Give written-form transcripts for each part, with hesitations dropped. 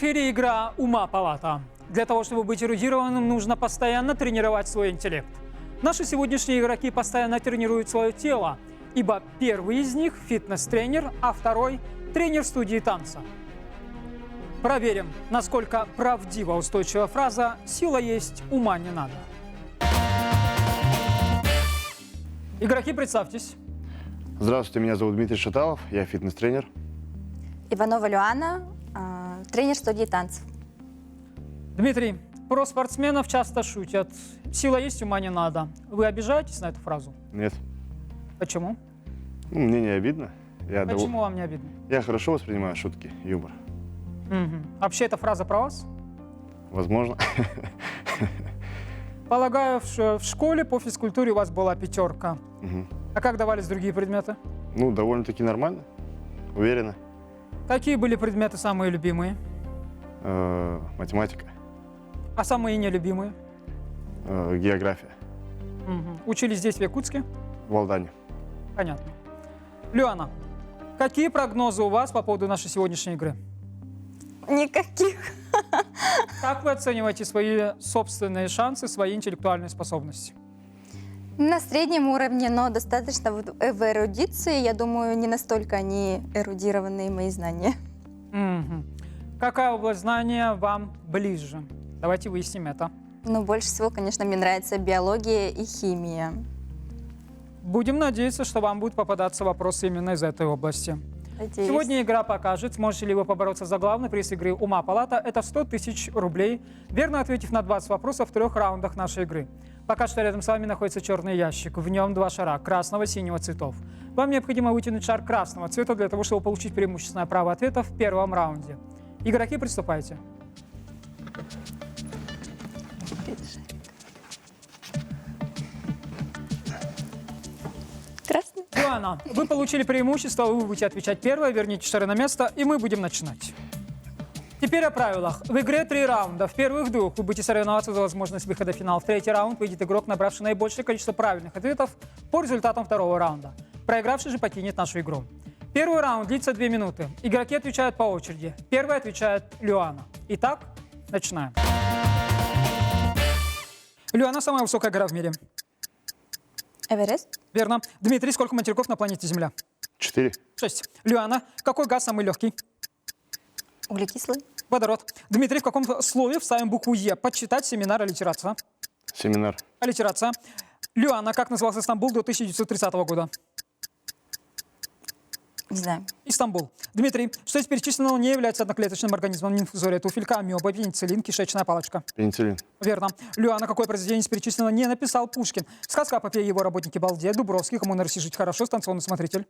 эфире игра «Ума палата». Для того, чтобы быть эрудированным, нужно постоянно тренировать свой интеллект. Наши сегодняшние игроки постоянно тренируют свое тело, ибо первый из них – фитнес-тренер, а второй – тренер студии танца. Проверим, насколько правдива устойчивая фраза «сила есть, ума не надо». Игроки, представьтесь. Здравствуйте, меня зовут Дмитрий Шаталов, я фитнес-тренер. Иванова Люана, тренер студии танцев. Дмитрий, про спортсменов часто шутят. Сила есть, ума не надо. Вы обижаетесь на эту фразу? Нет, Почему? мне не обидно. Почему вам не обидно? Я хорошо воспринимаю шутки, юмор. Вообще, эта фраза про вас? Возможно. Полагаю, в школе по физкультуре у вас была 5. Мгм. А как давались другие предметы? Ну, довольно-таки нормально, уверенно. Какие были предметы самые любимые? Математика, А самые нелюбимые? география, Учились здесь, в Якутске? в Алдане. Понятно. Люана, какие прогнозы у вас по поводу нашей сегодняшней игры? Никаких. Как вы оцениваете свои собственные шансы, свои интеллектуальные способности? На среднем уровне, но достаточно в эрудиции. Я думаю, не настолько они эрудированные мои знания. Какая область знания вам ближе? Давайте выясним это. Но больше всего, конечно, мне нравится биология и химия. Будем надеяться, что вам будут попадаться вопросы именно из этой области. Надеюсь. Сегодня игра покажет, сможете ли вы побороться за главный приз игры «Ума палата». Это 100 000 рублей, верно ответив на 20 вопросов в 3 раундах нашей игры. Пока что рядом с вами находится черный ящик. В нем 2 шара красного и синего цветов. Вам необходимо вытянуть шар красного цвета для того, чтобы получить преимущественное право ответа в первом раунде. Игроки, приступайте. Красный. Люана, вы получили преимущество, вы будете отвечать первое, верните шары на место, и мы будем начинать. Теперь о правилах. В игре 3 раунда. В первых 2 вы будете соревноваться за возможность выхода в финал. В 3-й раунд выйдет игрок, набравший наибольшее количество правильных ответов по результатам 2-го раунда. Проигравший же покинет нашу игру. Первый раунд длится 2 минуты. Игроки отвечают по очереди. Первый отвечает Люана. Итак, начинаем. Люана – самая высокая гора в мире. Эверест. Верно. Дмитрий, сколько материков на планете Земля? 4. 6. Люана, какой газ самый легкий? Углекислый. Водород. Дмитрий, в каком слове вставим букву Е? Подсчитать, семинар, аллитерация. Семинар. Аллитерация. Люана, как назывался Стамбул до 1930 года? Не знаю. Истамбул. Дмитрий, что из перечисленного не является одноклеточным организмом? Нимфузория, туфелька, амеба, пенициллин, кишечная палочка. Пенициллин. Верно. Люана, какое произведение из перечисленного не написал Пушкин? Сказка о попе и его работнике Балде, Дубровский, кому на Руси жить хорошо, станционный смотритель.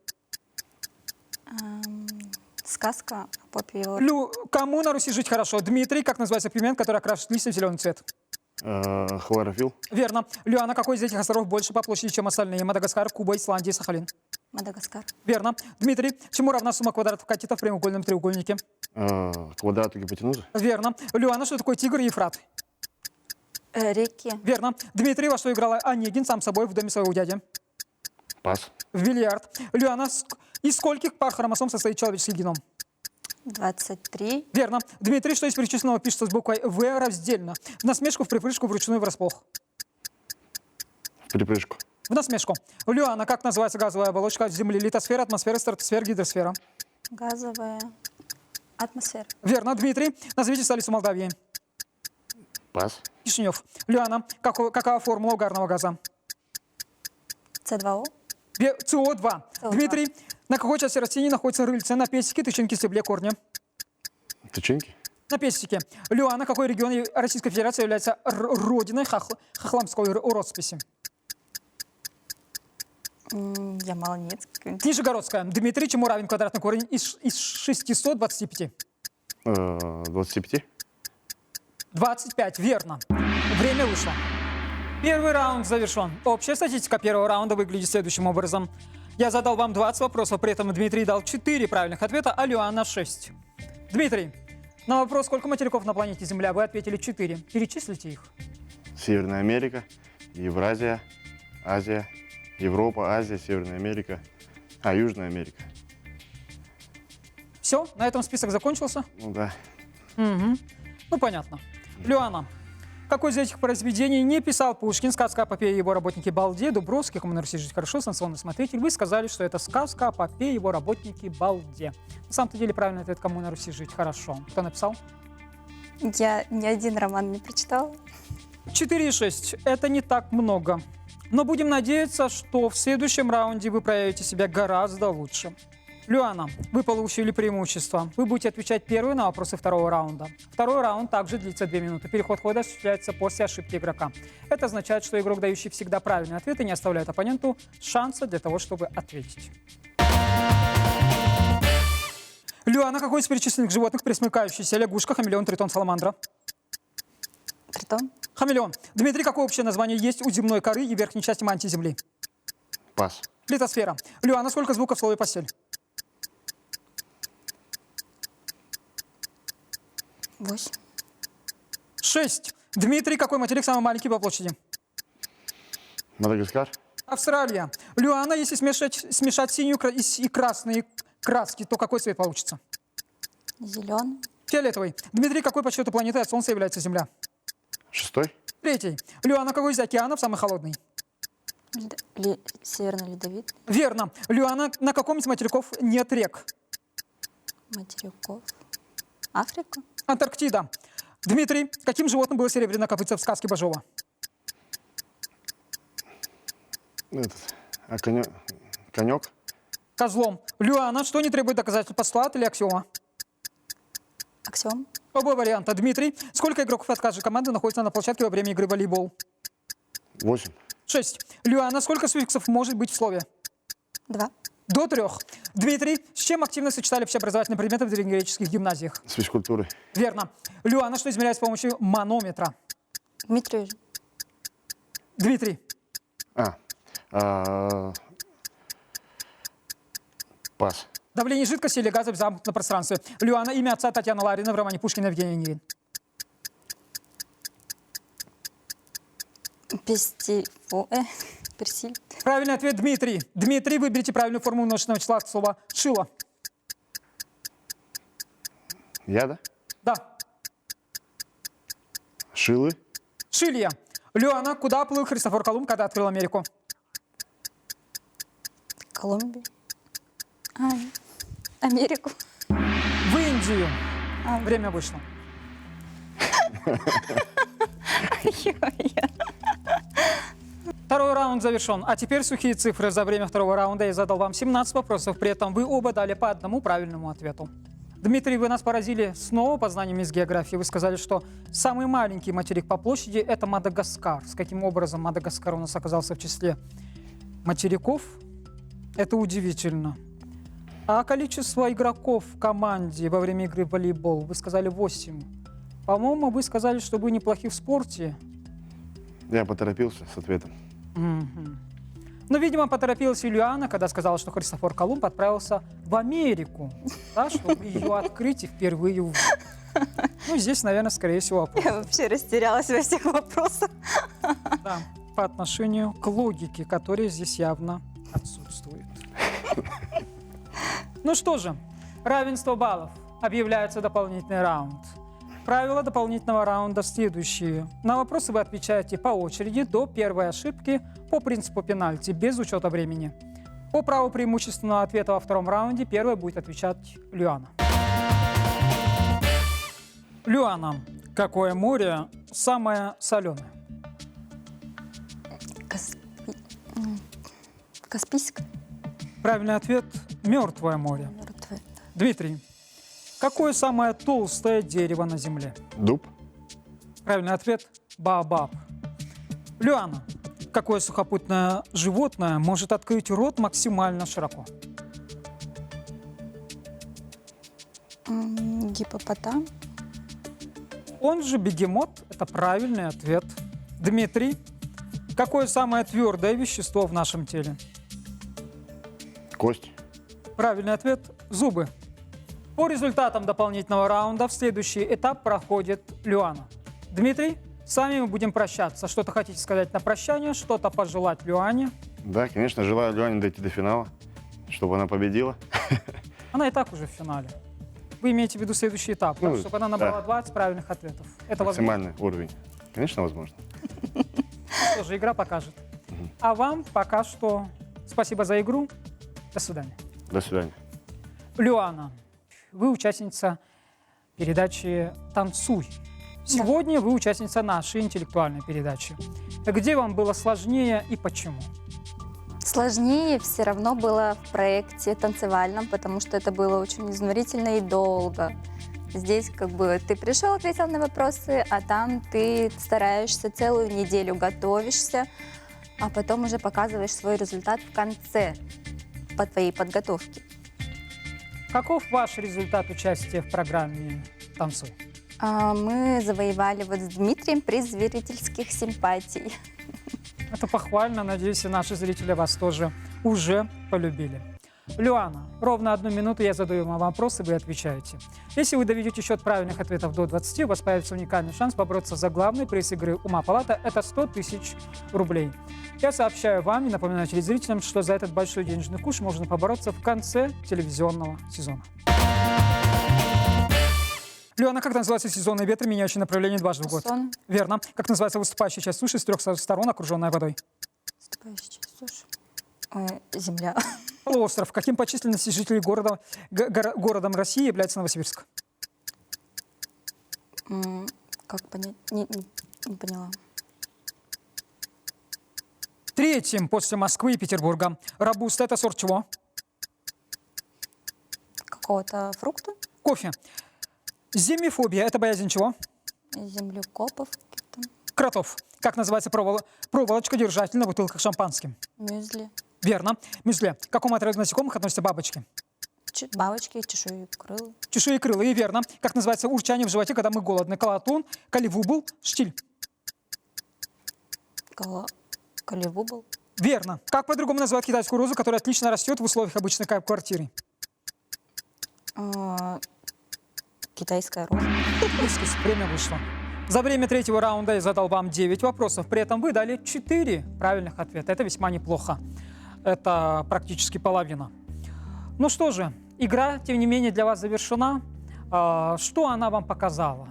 Сказка о попе его. Кому на Руси жить хорошо? Дмитрий, как называется пигмент, который окрашивает листья в зеленый цвет? Хлорофилл. Верно. Люана, какой из этих островов больше по площади, чем остальные? Мадагаскар, Куба, Исландия, Сахалин. Мадагаскар. Верно. Дмитрий, чему равна сумма квадратов катетов в прямоугольном треугольнике? Квадрату гипотенузы. Верно. Люана, что такое тигр и Ефрат? Реки. Верно. Дмитрий, во что играл Онегин сам собой в доме своего дяди? Пас. В бильярд. Люана, из скольких пар хромосом состоит человеческий геном? 23. Верно. Дмитрий, что из перечисленного пишется с буквой В раздельно? В насмешку, в припрыжку, вручную, врасплох? В припрыжку. В насмешку. Люана, как называется газовая оболочка Земли? Литосфера, атмосфера, стратосфера, гидросфера? Газовая атмосфера. Верно. Дмитрий, назовите столицу Молдавии. Пас. Кишинев. Люана, какова формула угарного газа? С2О. СО2. Дмитрий, на какой части растений находятся рыльца? На пестике, тычинке, стебле, корне? Тычинки. На пестике. Люана, какой регион Российской Федерации является родиной хохламской росписи? Ямало-Ненецк. Нижегородская. Дмитрий, чему равен квадратный корень из 625? 25. 25. Верно. Время вышло. Первый раунд завершен. Общая статистика первого раунда выглядит следующим образом. Я задал вам 20 вопросов, при этом Дмитрий дал 4 правильных ответа, а Люана 6. Дмитрий, на вопрос, сколько материков на планете Земля, вы ответили 4. Перечислите их. Северная Америка, Евразия, Азия, Европа, Азия, Северная Америка, Южная Америка. Все, на этом список закончился. Ну да. Мгм. Ну, понятно. Люана, какой из этих произведений не писал Пушкин? Сказка о Попе и его работнике Балде, Дубровский, «Кому на Руси жить хорошо», «Санционный смотритель». Вы сказали, что это сказка о Попе и его работнике Балде. На самом-то деле правильный ответ: «Кому на Руси жить хорошо». Кто написал? Я ни один роман не прочитала. 4,6. Это не так много. Но будем надеяться, что в следующем раунде вы проявите себя гораздо лучше. Люана, вы получили преимущество. Вы будете отвечать первый на вопросы второго раунда. Второй раунд также длится 2 минуты. Переход хода осуществляется после ошибки игрока. Это означает, что игрок, дающий всегда правильные ответы, не оставляет оппоненту шанса для того, чтобы ответить. Люана, какой из перечисленных животных пресмыкающийся? Лягушка, хамелеон, тритон, саламандра. Тритон. Хамелеон. Дмитрий, какое общее название есть у земной коры и верхней части мантии Земли? Пас. Литосфера. Люана, сколько звуков в слове «постель»? 8. 6. Дмитрий, какой материк самый маленький по площади? Мадагаскар. Австралия. Люана, если смешать синюю и красные краски, то какой цвет получится? Зеленый. Фиолетовый. Дмитрий, какой по счету планетой от Солнца является Земля? 6. 3. Люана, какой из океанов самый холодный? Северный ледовит. Верно. Люана, на каком из материков нет рек? Материков. Африка. Антарктида. Дмитрий, каким животным было серебряное копытце в сказке Бажова? Конек. Козлом. Люана, что не требует доказательств, постулат или аксиома? Аксиом. Оба варианта. Дмитрий, сколько игроков от каждой команды находится на площадке во время игры в волейбол? 8. 6. Люана, сколько суффиксов может быть в слове? 2. До 3. Дмитрий, с чем активно сочетали общеобразовательные предметы в древнегреческих гимназиях? С физкультурой. Верно. Люана, что измеряет с помощью манометра? Дмитрий. Дмитрий. Пас. Давление жидкости или газа в замкнутом пространстве? Люана, имя отца Татьяны Ларина в романе Пушкина «Евгений Онегин». Персиль. Правильный ответ: Дмитрий. Дмитрий, выберите правильную форму множественного числа от слова «шило». Я, да? Да. Шилы. Шилья. Люана, куда плыл Христофор Колумб, когда открыл Америку? Колумбия. Америку. В Индию. Время вышло. Второй раунд завершен. А теперь сухие цифры. За время второго раунда я задал вам 17 вопросов. При этом вы оба дали по одному правильному ответу. Дмитрий, вы нас поразили снова познаниями из географии. Вы сказали, что самый маленький материк по площади – это Мадагаскар. С каким образом Мадагаскар у нас оказался в числе материков? Это удивительно. А количество игроков в команде во время игры в волейбол, вы сказали 8. По-моему, вы сказали, что вы неплохи в спорте. Я поторопился с ответом. Мгм. Ну, видимо, поторопилась и Люана, когда сказала, что Христофор Колумб отправился в Америку, да, чтобы ее открыть и впервые увидеть. Ну, здесь, наверное, скорее всего, вопрос. Я вообще растерялась во всех вопросах. Да, по отношению к логике, которая здесь явно отсутствует. Ну что же, равенство баллов. Объявляется дополнительный раунд. Правила дополнительного раунда следующие. На вопросы вы отвечаете по очереди до первой ошибки по принципу пенальти, без учета времени. По праву преимущественного ответа во втором раунде первой будет отвечать Люана. Люана, какое море самое соленое? Каспийское. Правильный ответ – Мертвое море. Мертвое. Дмитрий, какое самое толстое дерево на Земле? Дуб. Правильный ответ – Баобаб. Люана, какое сухопутное животное может открыть рот максимально широко? Гиппопотам. Он же бегемот – это правильный ответ. Дмитрий, какое самое твердое вещество в нашем теле? Кость. Правильный ответ – зубы. По результатам дополнительного раунда в следующий этап проходит Люана. Дмитрий, с вами мы будем прощаться. Что-то хотите сказать на прощание, что-то пожелать Люане? Да, конечно, желаю Люане дойти до финала, чтобы она победила. Она и так уже в финале. Вы имеете в виду следующий этап, Ну, чтобы она набрала да. 20 правильных ответов. Это возможно. Максимальный уровень. Конечно, возможно. Что же, игра покажет. А вам пока что спасибо за игру. До свидания. До свидания. Люана, вы участница передачи «Танцуй». Сегодня вы участница нашей интеллектуальной передачи. Где вам было сложнее и почему? Сложнее все равно было в проекте танцевальном, потому что это было очень изнурительно и долго. Здесь как бы ты пришел, ответил на вопросы, а там ты стараешься целую неделю, готовишься, а потом уже показываешь свой результат в конце по твоей подготовке. Каков ваш результат участия в программе «Танцуй»? Мы завоевали вот с Дмитрием приз зрительских симпатий. Это похвально. Надеюсь, и наши зрители вас тоже уже полюбили. Люана, ровно 1 минуту я задаю вам вопросы, вы отвечаете. Если вы доведете счет правильных ответов до 20, у вас появится уникальный шанс побороться за главный приз игры «Ума палата» – это 100 000 рублей. Я сообщаю вам и напоминаю телезрителям, что за этот большой денежный куш можно побороться в конце телевизионного сезона. Люана, как называется сезонный ветер, меняющий направление дважды в год? Сон, Верно. Как называется выступающая часть суши с 3 сторон, окруженная водой? выступающая суши. Земля. Полуостров. Каким по численности жителей городом России является Новосибирск? Как понять? Не поняла. 3-м после Москвы и Петербурга. Робуста – это сорт чего? Какого-то фрукта? Кофе. Землефобия – это боязнь чего? Землекопов, какие-то Кротов. Как называется проволочка-держатель на бутылках шампанским? мюзли, Верно. Мюзле. К какому отряду насекомых относятся бабочки? бабочки, чешуекрылы, Чешуекрылые. Верно. Как называется урчание в животе, когда мы голодны? Колотун, каливубл, штиль. колевубл, Верно. Как по-другому называют китайскую розу, которая отлично растет в условиях обычной квартиры? китайская роза. Вискус. Время вышло. За время 3-го раунда я задал вам 9 вопросов. При этом вы дали 4 правильных ответа. Это весьма неплохо. Это практически половина. Ну что же, игра, тем не менее, для вас завершена. Что она вам показала?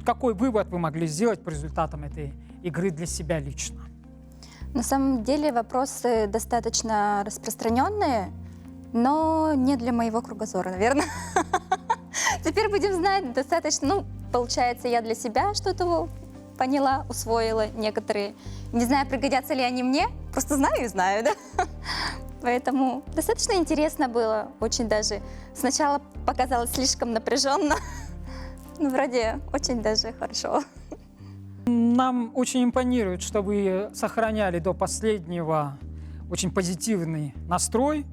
Какой вывод вы могли сделать по результатам этой игры для себя лично? На самом деле вопросы достаточно распространенные, но не для моего кругозора, наверное. Теперь будем знать достаточно, получается, я для себя что-то поняла, усвоила некоторые. Не знаю, пригодятся ли они мне, просто знаю и знаю, да? Поэтому достаточно интересно было, очень даже. Сначала показалось слишком напряженно, но вроде очень даже хорошо. Нам очень импонирует, что вы сохраняли до последнего очень позитивный настрой.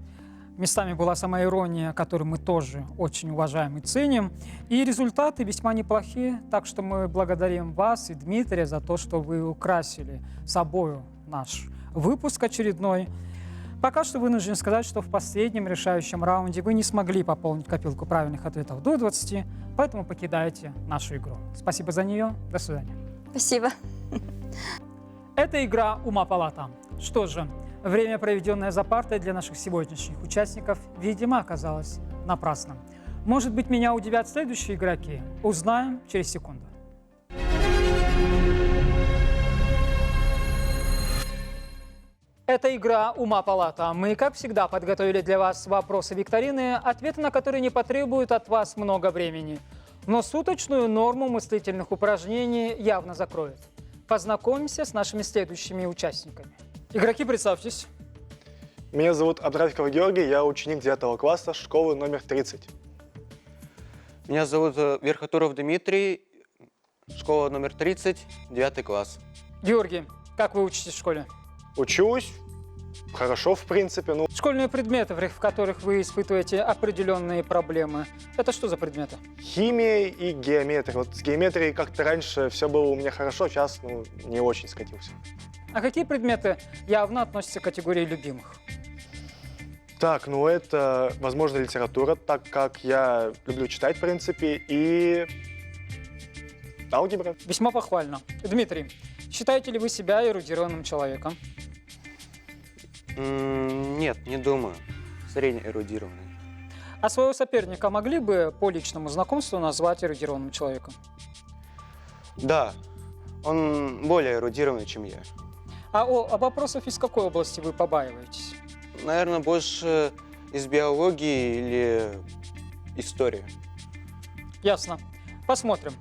Местами была самоирония, которую мы тоже очень уважаем и ценим. И результаты весьма неплохие, так что мы благодарим вас и Дмитрия за то, что вы украсили собою наш выпуск очередной. Пока что вынужден сказать, что в последнем решающем раунде вы не смогли пополнить копилку правильных ответов до 20, поэтому покидаете нашу игру. Спасибо за нее. До свидания. Спасибо. Это игра «Ума палата». Что же, время, проведенное за партой для наших сегодняшних участников, видимо, оказалось напрасным. Может быть, меня удивят следующие игроки? Узнаем через секунду. Это игра «Ума палата». Мы, как всегда, подготовили для вас вопросы викторины, ответы на которые не потребуют от вас много времени. Но суточную норму мыслительных упражнений явно закроет. Познакомимся с нашими следующими участниками. Игроки, представьтесь. Меня зовут Абдрафиков Георгий, я ученик 9 класса школы номер 30. Меня зовут Верхотуров Дмитрий, школа номер 30, 9 класс. Георгий, как вы учитесь в школе? Учусь, хорошо в принципе, Школьные предметы, в которых вы испытываете определенные проблемы, это что за предметы? химия и геометрия. Вот с геометрией как-то раньше все было у меня хорошо, сейчас не очень скатился. А какие предметы явно относятся к категории любимых? Так, это, возможно, литература, так как я люблю читать, в принципе, и алгебра. Весьма похвально. Дмитрий, считаете ли вы себя эрудированным человеком? Нет, не думаю. Средне эрудированный. А своего соперника могли бы по личному знакомству назвать эрудированным человеком? Да, он более эрудированный, чем я. А вопросов из какой области вы побаиваетесь? Наверное, больше из биологии или истории. Ясно. Посмотрим.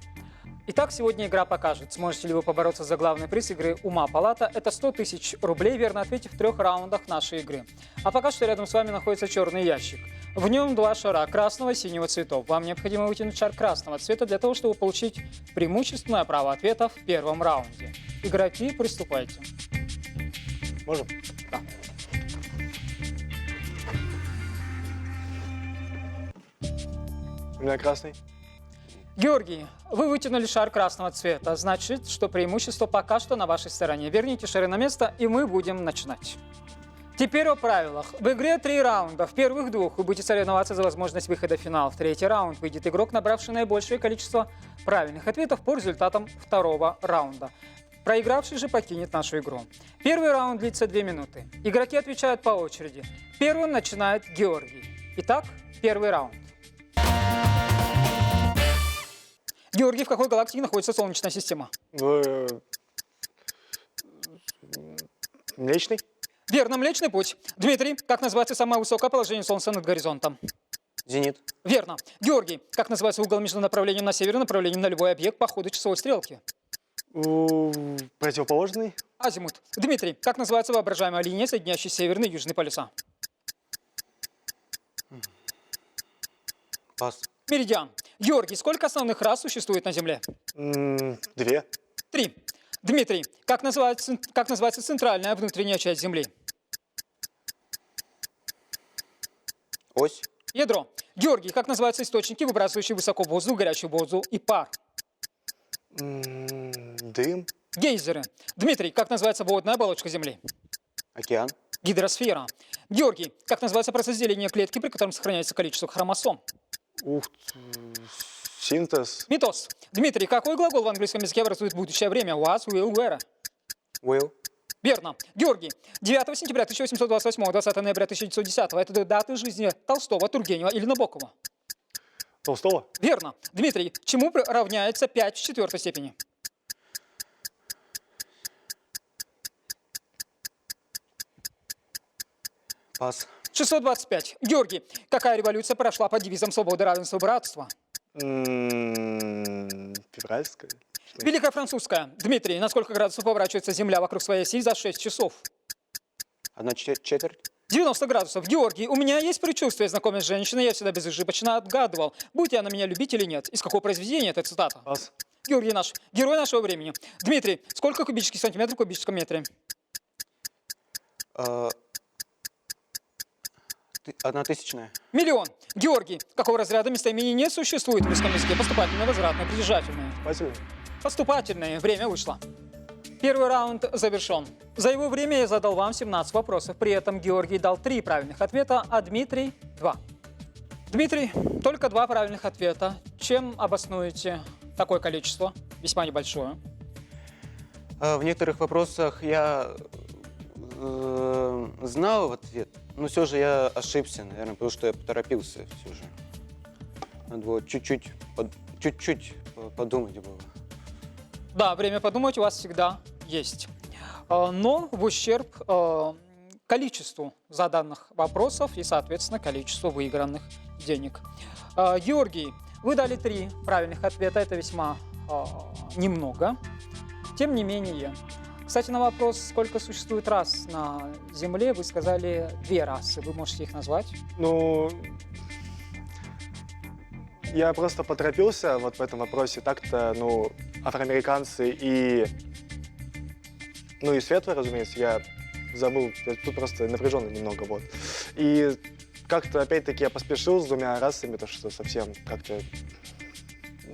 Итак, сегодня игра покажет, сможете ли вы побороться за главный приз игры «Ума палата». Это 100 тысяч рублей, верно ответив в 3 раундах нашей игры. А пока что рядом с вами находится черный ящик. В нем 2 шара красного и синего цветов. Вам необходимо вытянуть шар красного цвета для того, чтобы получить преимущественное право ответа в первом раунде. Игроки, приступайте. Можем? Да. У меня красный. Георгий, вы вытянули шар красного цвета. Значит, что преимущество пока что на вашей стороне. Верните шары на место, и мы будем начинать. Теперь о правилах. В игре 3 раунда. В первых 2 вы будете соревноваться за возможность выхода в финал. В 3-й раунд выйдет игрок, набравший наибольшее количество правильных ответов по результатам 2-го раунда. Проигравший же покинет нашу игру. Первый раунд длится 2 минуты. Игроки отвечают по очереди. Первым начинает Георгий. Итак, первый раунд. Георгий, в какой галактике находится Солнечная система? Млечный? Верно, Млечный путь. Дмитрий, как называется самое высокое положение Солнца над горизонтом? Зенит. Верно. Георгий, как называется угол между направлением на север и направлением на любой объект по ходу часовой стрелки? Противоположный? Азимут. Дмитрий, как называется воображаемая линия, соединяющая северный и южный полюса? Пас. Меридиан. Георгий, сколько основных рас существует на Земле? 2. 3. Дмитрий, как называется центральная внутренняя часть Земли? Ось. Ядро. Георгий, как называются источники, выбрасывающие высоко в воздух, горячий воздух и пар? Дым? Гейзеры. Дмитрий, как называется водная оболочка Земли? Океан. Гидросфера. Георгий, как называется процесс деления клетки, при котором сохраняется количество хромосом? Синтез? Митоз. Дмитрий, какой глагол в английском языке образует будущее время? Was, will, were. Will. Верно. Георгий, 9 сентября 1828, 20 ноября 1910 это даты жизни Толстого, Тургенева или Набокова? Толстого? Верно. Дмитрий, чему равняется 5 в 4 степени? Пас. 625. Георгий, какая революция прошла под девизом «Свобода, равенство, братство»? Февральская? Великая французская. Дмитрий, на сколько градусов поворачивается Земля вокруг своей оси за 6 часов? 1/4. 90 градусов. Георгий, у меня есть предчувствие, знакомясь с женщиной, я всегда безошибочно отгадывал, будь она меня любить или нет. Из какого произведения эта цитата? Пас. Георгий наш, герой нашего времени. Дмитрий, сколько кубических сантиметров в кубическом метре? 1000. Миллион. Георгий, какого разряда местоимений не существует в русском языке? Поступательное, возвратное, притяжательное. Поступательный? Поступательное. Время вышло. Первый раунд завершен. За его время я задал вам 17 вопросов. При этом Георгий дал 3 правильных ответа, а Дмитрий – 2. Дмитрий, только 2 правильных ответа. Чем обоснуете такое количество? Весьма небольшое. В некоторых вопросах я знал ответ, но все же я ошибся, наверное, потому что я поторопился все же. Надо было чуть-чуть подумать было. Да, время подумать у вас всегда есть. Но в ущерб количеству заданных вопросов и, соответственно, количеству выигранных денег. Георгий, вы дали 3 правильных ответа, это весьма немного. Тем не менее, кстати, на вопрос, сколько существует рас на Земле, вы сказали 2 расы. Вы можете их назвать? Ну, я просто поторопился вот в этом вопросе. Так-то, ну, афроамериканцы и светлые, разумеется, я забыл, тут просто напряженно немного, вот. И как-то, опять-таки, я поспешил с 2 расами, то что совсем как-то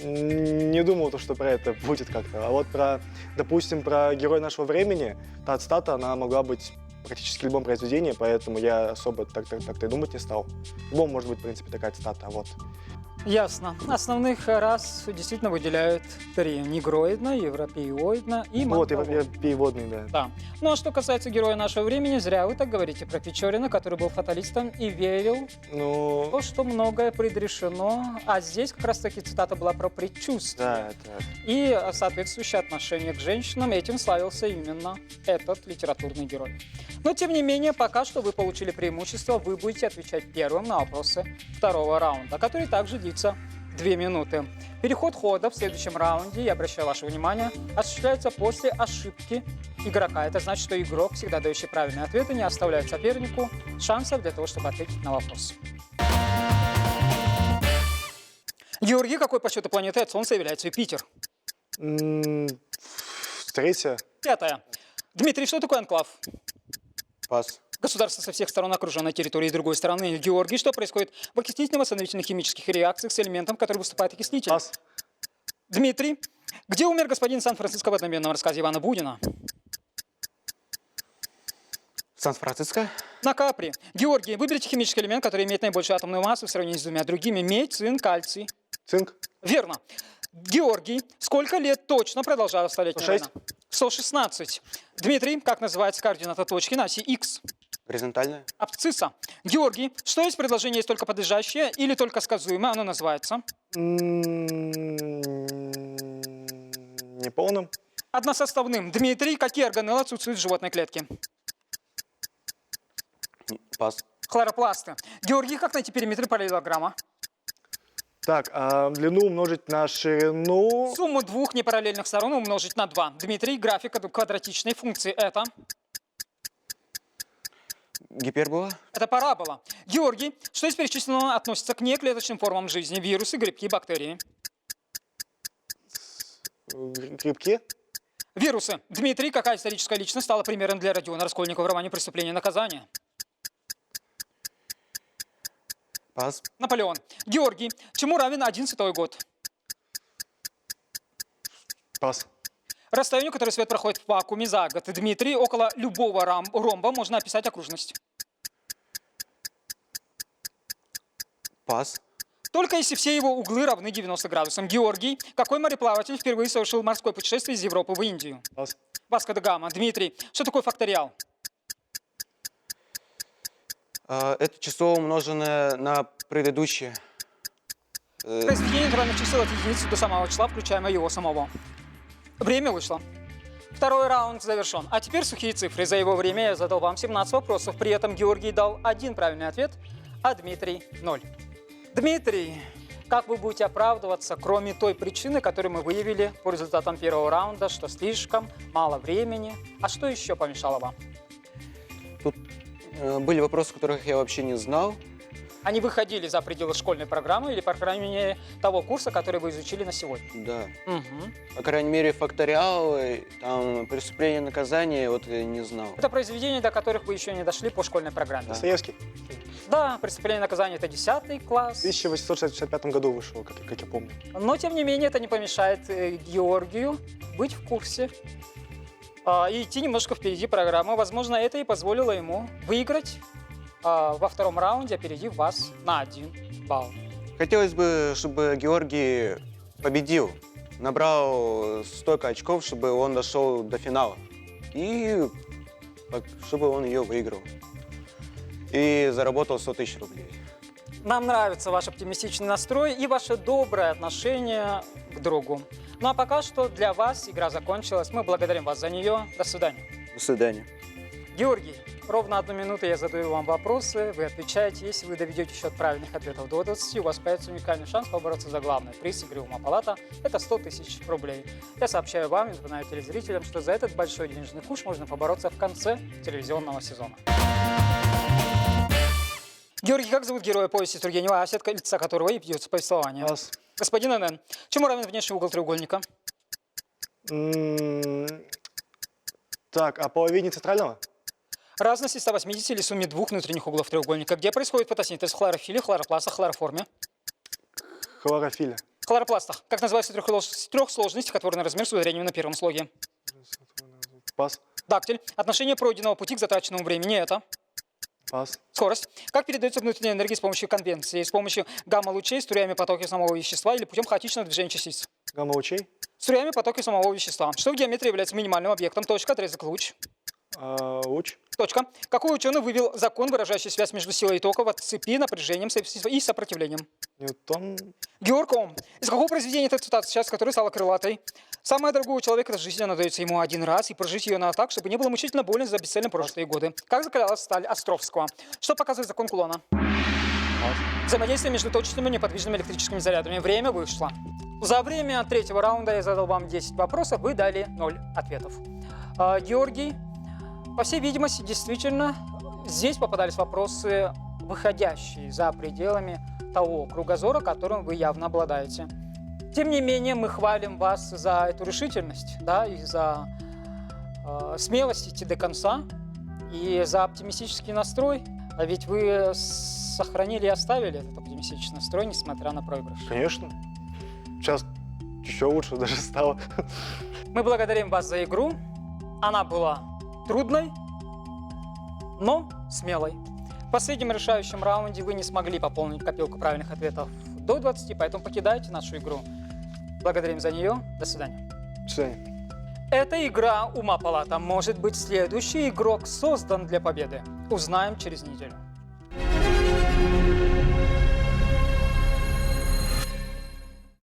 не думал, что про это будет как-то. А вот допустим, про героя нашего времени, та цитата, она могла быть практически в любом произведении, поэтому я особо так и думать не стал. В любом может быть, в принципе, такая цитата, вот. Ясно. Основных рас действительно выделяют три. Негроидна, европеоидна и Вот, монголоидна. европееводный, да. Да. Ну а что касается героя нашего времени, зря вы так говорите про Печорина, который был фаталистом и верил в Ну, то, что многое предрешено. А здесь как раз-таки цитата была про предчувствие. да, это... И соответствующее отношение к женщинам. Этим славился именно этот литературный герой. Но, тем не менее, пока что вы получили преимущество. Вы будете отвечать первым на вопросы второго раунда, который также длится 2 минуты. Переход хода в следующем раунде, я обращаю ваше внимание, осуществляется после ошибки игрока. Это значит, что игрок, всегда дающий правильные ответы, не оставляет сопернику шансов для того, чтобы ответить на вопрос. Георгий, какой по счету планеты от Солнца является Юпитер? Третья. 5. Дмитрий, что такое анклав? Пас. Государство со всех сторон окруженной территории другой стороны. Георгий, что происходит в окислительно-восстановительных химических реакциях с элементом, который выступает окислителем? Пас. Дмитрий, где умер господин Сан-Франциско в одноименном рассказе Ивана Бунина? Сан-Франциско. На Капри. Георгий, выберите химический элемент, который имеет наибольшую атомную массу в сравнении с двумя другими. Медь, цинк, кальций. Цинк. Верно. Георгий, сколько лет точно продолжалась Столетняя 106. война? 116. Дмитрий, как называется координата точки на оси Х? Горизонтальная. Абсцисса. Георгий, что из предложения есть только подлежащее или только сказуемое? Оно называется? Неполным. Односоставным. Дмитрий, какие органеллы отсутствуют в животной клетке? Пас. Хлоропласты. Георгий, как найти периметр параллелограмма? Так, длину умножить на ширину. Сумму двух непараллельных сторон умножить на 2. Дмитрий, график квадратичной функции это? Гипербола. Это парабола. Георгий, что из перечисленного относится к неклеточным формам жизни? Вирусы, грибки, бактерии. Грибки. Вирусы. Дмитрий, какая историческая личность стала примером для Родиона Раскольникова в романе «Преступление и наказание»? Пас. Наполеон. Георгий, чему равен 1 световой год? Пас. Расстоянию, которое свет проходит в вакууме за год. Дмитрий, около любого ромба можно описать окружность. Пас. Только если все его углы равны 90 градусам. Георгий, какой мореплаватель впервые совершил морское путешествие из Европы в Индию? Пас. Васко да Гама. Дмитрий, что такое факториал? Это число, умноженное на предыдущее. Произведение натуральных чисел от единицы до самого числа, включаемо его самого. Время вышло. Второй раунд завершен. А теперь сухие цифры. За его время я задал вам 17 вопросов. При этом Георгий дал 1 правильный ответ, а Дмитрий 0. Дмитрий, как вы будете оправдываться, кроме той причины, которую мы выявили по результатам первого раунда, что слишком мало времени? А что еще помешало вам? Тут были вопросы, которых я вообще не знал. Они выходили за пределы школьной программы или, по крайней мере, того курса, который вы изучили на сегодня? Да. Угу. По крайней мере, факториалы, там, преступление и наказание, вот я не знал. Это произведения, до которых вы еще не дошли по школьной программе. Достоевский. Да, «Преступление и наказание» — это 10 класс. В 1865 году вышел, как я помню. Но, тем не менее, это не помешает Георгию быть в курсе и идти немножко впереди программы. Возможно, это и позволило ему выиграть во втором раунде, опередив вас на 1 балл. Хотелось бы, чтобы Георгий победил, набрал столько очков, чтобы он дошел до финала. И чтобы он ее выиграл. И заработал 100 000 рублей. Нам нравится ваш оптимистичный настрой и ваше доброе отношение к другу. Ну а пока что для вас игра закончилась. Мы благодарим вас за нее. До свидания. До свидания. Георгий, ровно 1 минуту я задаю вам вопросы, вы отвечаете. Если вы доведете счет правильных ответов до 20, у вас появится уникальный шанс побороться за главный приз игры «Ума Палата» – это 100 000 рублей. Я сообщаю вам и напоминаю телезрителям, что за этот большой денежный куш можно побороться в конце телевизионного сезона. Георгий, как зовут героя повести Тургенева, от лица которого и ведется повествование? Пас. Господин НН, чему равен внешний угол треугольника? Так, а половине центрального? Разности 180 или сумме двух внутренних углов треугольника. Где происходит фотосинтез? В хлорофиле, хлоропластах, хлороформе? Хлорофилля. В хлоропластах. Как называется трехсложный стихотворный размер с ударением на первом слоге? Пас. Дактиль. Отношение пройденного пути к затраченному времени – это? Пас. Скорость. Как передается внутренняя энергия с помощью конвенции? С помощью гамма-лучей, струями потоки самого вещества или путем хаотичного движения частиц? Гамма-лучей. Струями потоки самого вещества. Что в геометрии является минимальным объектом? Точка, отрезок, луч. Луч. Точка. Какой ученый вывел закон, выражающий связь между силой тока в цепи, напряжением и сопротивлением? Ньютон. Георг Ом. Из какого произведения эта цитата сейчас, которая стала крылатой? Самое дорогое у человека – это жизнь, она дается ему один раз, и прожить ее надо так, чтобы не было мучительно больно за бесцельно прожитые годы. Как закалялась сталь Островского? Что показывает закон Кулона? Взаимодействие между точечными и неподвижными электрическими зарядами. Время вышло. За время третьего раунда я задал вам 10 вопросов, вы дали 0 ответов. Георгий, по всей видимости, действительно, здесь попадались вопросы, выходящие за пределами того кругозора, которым вы явно обладаете. Тем не менее, мы хвалим вас за эту решительность, да, и за смелость идти до конца, и за оптимистический настрой. А ведь вы сохранили и оставили этот оптимистический настрой, несмотря на проигрыш. Конечно. Сейчас еще лучше даже стало. Мы благодарим вас за игру. Она была трудной, но смелой. В последнем решающем раунде вы не смогли пополнить копилку правильных ответов до 20, поэтому покидайте нашу игру. Благодарим за нее. До свидания. До свидания. Эта игра «Ума палата». Может быть, следующий игрок создан для победы. Узнаем через неделю.